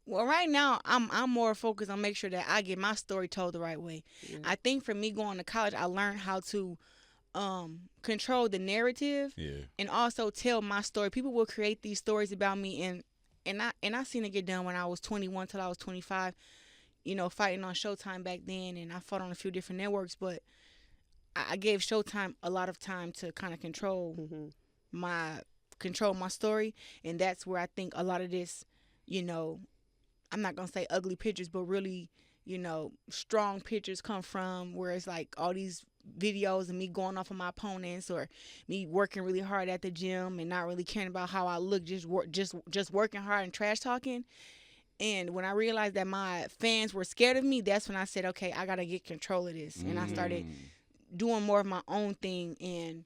Well, right now I'm more focused on make sure that I get my story told the right way. Yeah. I think for me going to college, I learned how to control the narrative Yeah. and also tell my story. People will create these stories about me, and I seen it get done when I was 21 till I was 25. You know, fighting on Showtime back then, and I fought on a few different networks, but I gave Showtime a lot of time to kind of Mm-hmm. control my story, and that's where I think a lot of this, you know, I'm not gonna say ugly pictures, but really, you know, strong pictures come from, where it's like all these videos of me going off on my opponents, or me working really hard at the gym and not really caring about how I look, just working hard and trash talking. And when I realized that my fans were scared of me, that's when I said, okay, I gotta get control of this, and I started doing more of my own thing and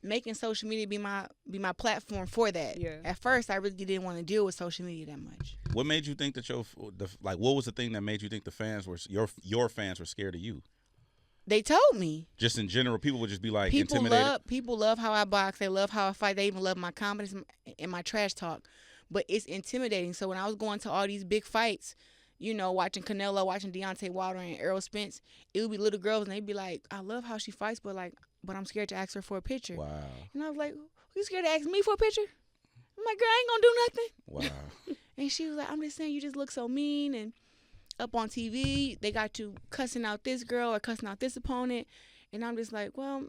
making social media be my platform for that. Yeah. At first, I really didn't want to deal with social media that much. What made you think that what was the thing that made you think the fans were your fans were scared of you? They told me. Just in general, people would just be like People intimidated. people love how I box. They love how I fight. They even love my confidence and my trash talk. But it's intimidating. So when I was going to all these big fights, you know, watching Canelo, watching Deontay Wilder and Errol Spence, it would be little girls and they'd be like, I love how she fights, but I'm scared to ask her for a picture. Wow. And I was like, you scared to ask me for a picture? I'm like, girl, I ain't gonna do nothing. Wow. And she was like, I'm just saying, you just look so mean. And up on TV, they got you cussing out this girl or cussing out this opponent. And I'm just like, well,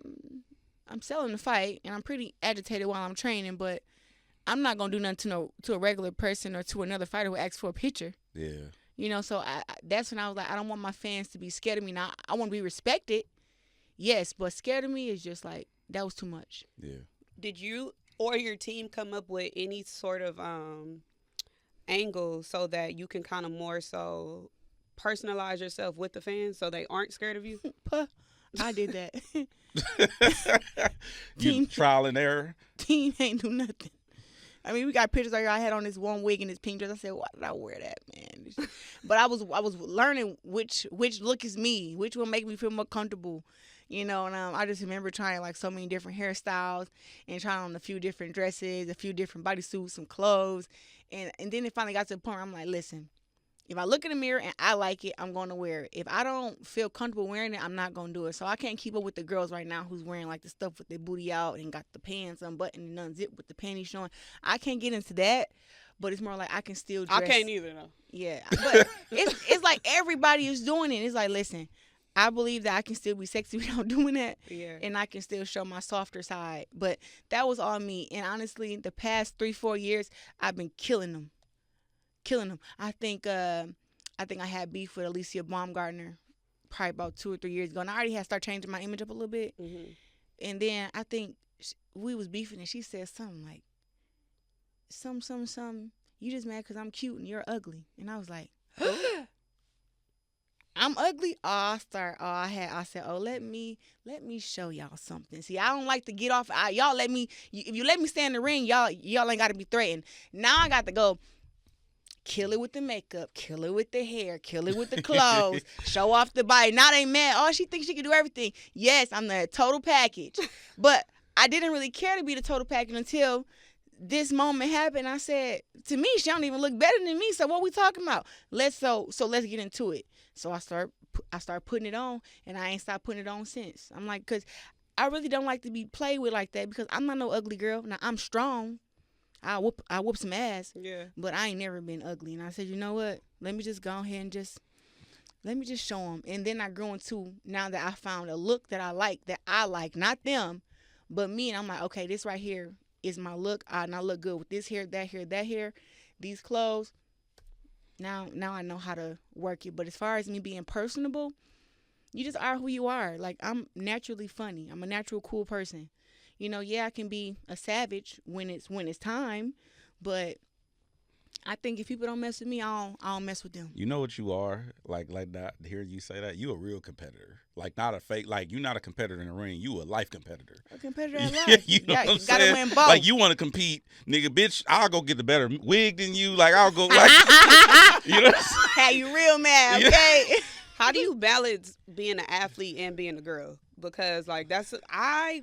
I'm selling the fight, and I'm pretty agitated while I'm training, but I'm not gonna do nothing to a regular person or to another fighter who asks for a picture. Yeah. You know, so that's when I was like, I don't want my fans to be scared of me. Now, I want to be respected, yes, but scared of me is just like, that was too much. Yeah. Did you or your team come up with any sort of angle so that you can kind of more so personalize yourself with the fans so they aren't scared of you? I did that. You trial and error. Team ain't do nothing. I mean, we got pictures I had on this one wig and this pink dress. I said, why did I wear that, man? But I was learning which look is me, which will make me feel more comfortable, you know. And I just remember trying like so many different hairstyles and trying on a few different dresses, a few different bodysuits, some clothes, and then it finally got to the point where I'm like, listen, if I look in the mirror and I like it, I'm going to wear it. If I don't feel comfortable wearing it, I'm not going to do it. So I can't keep up with the girls right now who's wearing like the stuff with their booty out and got the pants unbuttoned and unzipped with the panties showing. I can't get into that, but it's more like I can still dress. I can't either, though. Yeah, but it's like everybody is doing it. It's like, listen, I believe that I can still be sexy without doing that, Yeah. and I can still show my softer side. But that was all me. And honestly, the past 3-4 years, I've been killing them. I think I had beef with Alicia Baumgartner probably about 2 or 3 years ago, and I already had started changing my image up a little bit. Mm-hmm. And then I think we was beefing, and she said something like, some, you just mad because I'm cute and you're ugly. And I was like, I'm ugly? I said, let me show y'all something. See, I don't like to get off. Y'all let me, if you let me stay in the ring, y'all ain't got to be threatened. Now I got to go kill it with the makeup, kill it with the hair, kill it with the clothes, show off the body. Now they mad. Oh, she thinks she can do everything. Yes, I'm the total package. But I didn't really care to be the total package until this moment happened. I said, to me, she don't even look better than me. So what we talking about? Let's get into it. So I start putting it on, and I ain't stopped putting it on since. I'm like, because I really don't like to be played with like that, because I'm not no ugly girl. Now, I'm strong. I whoop some ass. Yeah. But I ain't never been ugly. And I said, you know what? Let me just go ahead and let me just show them. And then I grew into, now that I found a look that I like, not them, but me. And I'm like, okay, this right here is my look. And I look good with this hair, that hair, these clothes. Now I know how to work it. But as far as me being personable, you just are who you are. Like, I'm naturally funny. I'm a natural cool person. You know, yeah, I can be a savage when it's time, but I think if people don't mess with me, I don't mess with them. You know what you are? Like that, to hear you say that, you a real competitor. Like, not a fake, like, you're not a competitor in the ring. You a life competitor. A competitor in life. You know what I'm gotta saying? win both. Like, you want to compete. Nigga, bitch, I'll go get the better wig than you. Like, I'll go, like, you know what I'm saying? Hey, you real mad, okay? How do you balance being an athlete and being a girl? because like I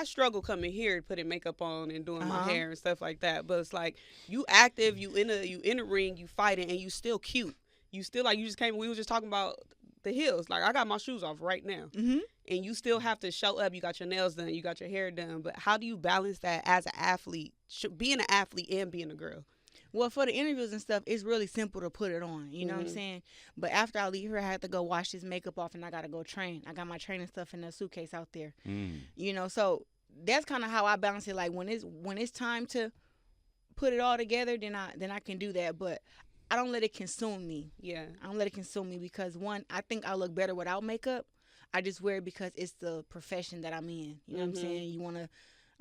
struggle coming here putting makeup on and doing my hair and stuff like that. But it's like you active, you in a ring, you fighting, and you still cute. You still like you just came. We were just talking about the heels. Like I got my shoes off right now, and you still have to show up. You got your nails done, you got your hair done. But how do you balance that as an athlete, being an athlete and being a girl? Well, for the interviews and stuff, it's really simple to put it on. You know what I'm saying? But after I leave here, I have to go wash this makeup off, and I got to go train. I got my training stuff in the suitcase out there. You know, so that's kind of how I balance it. Like when it's time to put it all together, then I can do that. But I don't let it consume me. Yeah. I don't let it consume me because, one, I think I look better without makeup. I just wear it because it's the profession that I'm in. You know what I'm saying?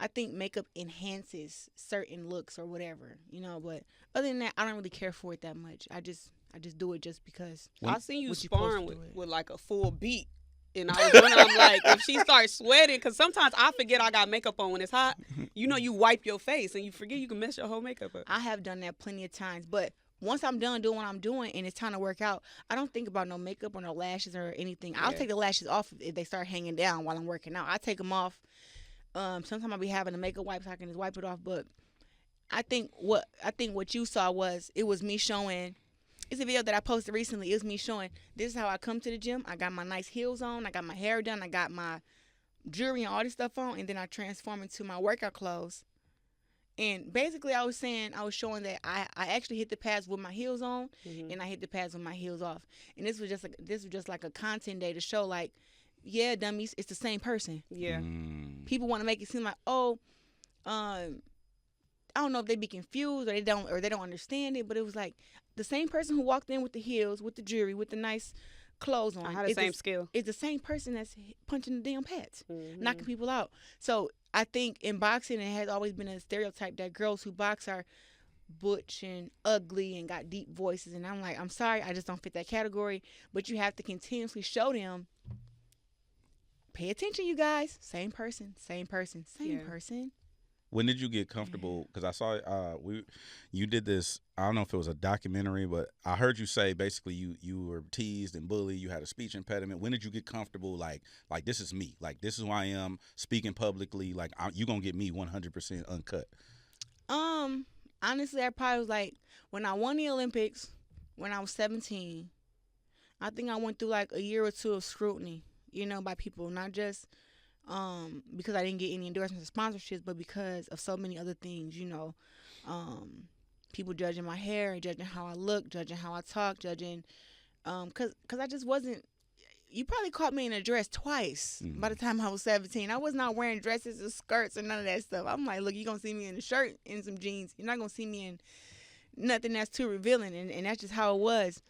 I think makeup enhances certain looks or whatever, you know, but other than that, I don't really care for it that much. I just do it just because. I seen you sparring with like a full beat. And I was wondering, I'm like, if she starts sweating, because sometimes I forget I got makeup on when it's hot. You know, you wipe your face and you forget you can mess your whole makeup up. I have done that plenty of times, but once I'm done doing what I'm doing and it's time to work out, I don't think about no makeup or no lashes or anything. I'll take the lashes off if they start hanging down while I'm working out. I take them off. Sometimes I'll be having a makeup wipe so I can just wipe it off. But I think what you saw was me showing. It's a video that I posted recently. It was me showing this is how I come to the gym. I got my nice heels on. I got my hair done. I got my jewelry and all this stuff on, and then I transform into my workout clothes. And basically, I was showing that I actually hit the pads with my heels on, and I hit the pads with my heels off. And this was just like a content day to show, like, yeah, dummies, it's the same person. Yeah. People want to make it seem like, I don't know if they be confused or they don't understand it, but it was like the same person who walked in with the heels, with the jewelry, with the nice clothes on. I had the same skill. It's the same person that's punching the damn pads, knocking people out. So I think in boxing, it has always been a stereotype that girls who box are butch and ugly and got deep voices. And I'm like, I'm sorry, I just don't fit that category. But you have to continuously show them, pay attention, you guys. Same person. When did you get comfortable? Because I saw you did this. I don't know if it was a documentary, but I heard you say basically you were teased and bullied. You had a speech impediment. When did you get comfortable? Like this is me. Like this is who I am. Speaking publicly. Like you gonna get me 100% uncut. Honestly, I probably was like when I won the Olympics when I was 17. I think I went through like a year or two of scrutiny, you know, by people, not just because I didn't get any endorsements or sponsorships, but because of so many other things, you know, people judging my hair, judging how I look, judging how I talk, judging, cause I just wasn't. You probably caught me in a dress twice by the time I was 17. I was not wearing dresses or skirts or none of that stuff. I'm like, look, you're gonna see me in a shirt and some jeans. You're not gonna see me in nothing that's too revealing, and that's just how it was.